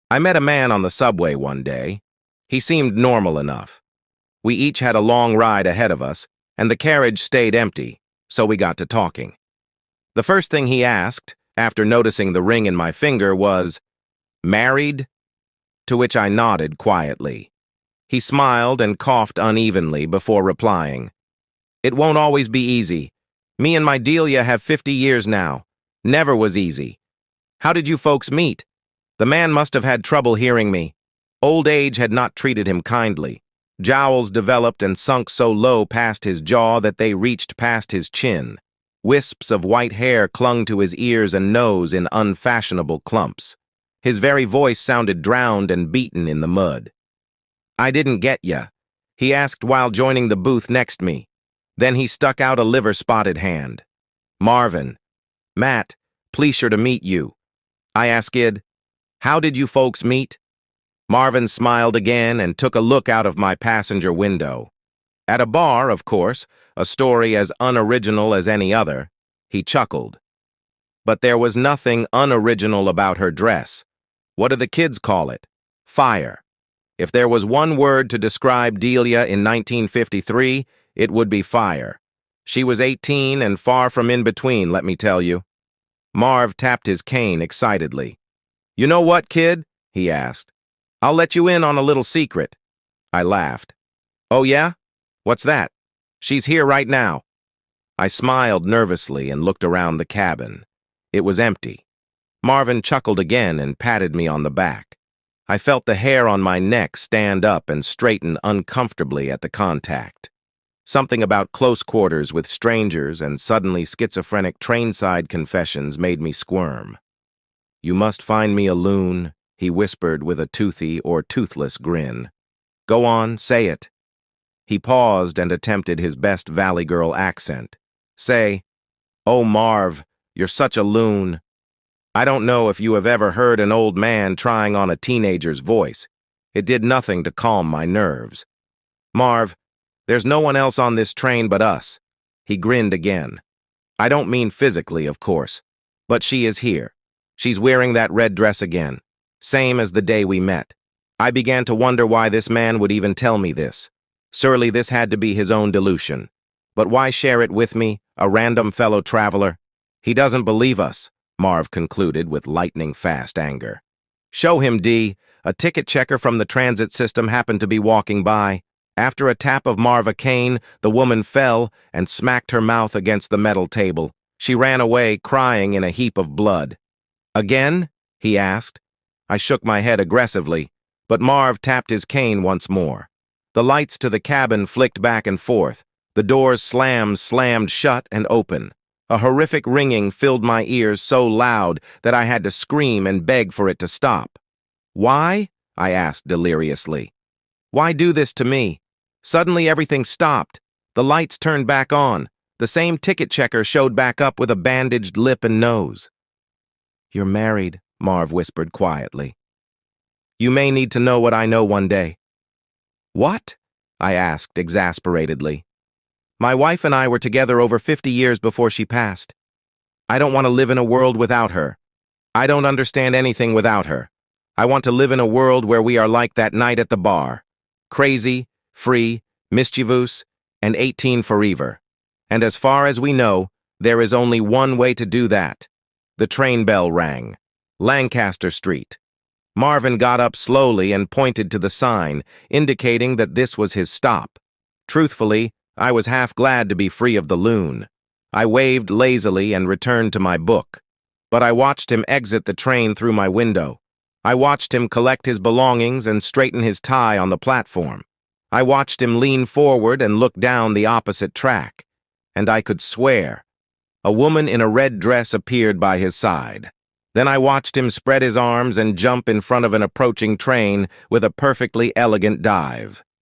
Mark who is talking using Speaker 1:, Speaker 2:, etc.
Speaker 1: I met a man on the subway one day. He seemed normal enough. We each had a long ride ahead of us, and the carriage stayed empty, so we got to talking. The first thing he asked, after noticing the ring in my finger, was, "Married?" To which I nodded quietly. He smiled and coughed unevenly before replying, "It won't always be easy. Me and my Delia have 50 years now. Never was easy. How did you folks meet?" The man must have had trouble hearing me. Old age had not treated him kindly. Jowls developed and sunk so low past his jaw that they reached past his chin. Wisps of white hair clung to his ears and nose in unfashionable clumps. His very voice sounded drowned and beaten in the mud. "I didn't get ya," he asked while joining the booth next me. Then he stuck out a liver-spotted hand. "Marvin. Matt, pleasure to meet you." I asked, "How did you folks meet?" Marvin smiled again and took a look out of my passenger window. "At a bar, of course, a story as unoriginal as any other." He chuckled. "But there was nothing unoriginal about her dress. What do the kids call it? Fire. If there was one word to describe Delia in 1953, it would be fire. She was 18 and far from in between, let me tell you." Marv tapped his cane excitedly. "You know what, kid?" he asked. "I'll let you in on a little secret." I laughed. "Oh yeah? What's that?" "She's here right now." I smiled nervously and looked around the cabin. It was empty. Marvin chuckled again and patted me on the back. I felt the hair on my neck stand up and straighten uncomfortably at the contact. Something about close quarters with strangers and suddenly schizophrenic trainside confessions made me squirm. "You must find me a loon," he whispered with a toothy or toothless grin. "Go on, say it." He paused and attempted his best Valley Girl accent. "Say, 'Oh, Marv, you're such a loon.' I don't know if you have ever heard an old man trying on a teenager's voice. It did nothing to calm my nerves. Marv, there's no one else on this train but us." He grinned again. "I don't mean physically, of course, but she is here. She's wearing that red dress again, same as the day we met." I began to wonder why this man would even tell me this. Surely this had to be his own delusion. But why share it with me, a random fellow traveler? "He doesn't believe us," Marv concluded with lightning-fast anger. "Show him, D." A ticket checker from the transit system happened to be walking by. After a tap of Marva cane, the woman fell and smacked her mouth against the metal table. She ran away, crying in a heap of blood. "Again?" he asked. I shook my head aggressively, but Marv tapped his cane once more. The lights to the cabin flicked back and forth. The doors slammed shut and open. A horrific ringing filled my ears so loud that I had to scream and beg for it to stop. "Why?" I asked deliriously. "Why do this to me?" Suddenly everything stopped. The lights turned back on. The same ticket checker showed back up with a bandaged lip and nose. "You're married," Marv whispered quietly. "You may need to know what I know one day." "What?" I asked exasperatedly. "My wife and I were together over 50 years before she passed. I don't want to live in a world without her. I don't understand anything without her. I want to live in a world where we are like that night at the bar. Crazy, free, mischievous, and 18 forever. And as far as we know, there is only one way to do that." The train bell rang. Lancaster Street. Marvin got up slowly and pointed to the sign, indicating that this was his stop. Truthfully, I was half glad to be free of the loon. I waved lazily and returned to my book. But I watched him exit the train through my window. I watched him collect his belongings and straighten his tie on the platform. I watched him lean forward and look down the opposite track. And I could swear. A woman in a red dress appeared by his side. Then I watched him spread his arms and jump in front of an approaching train with a perfectly elegant dive.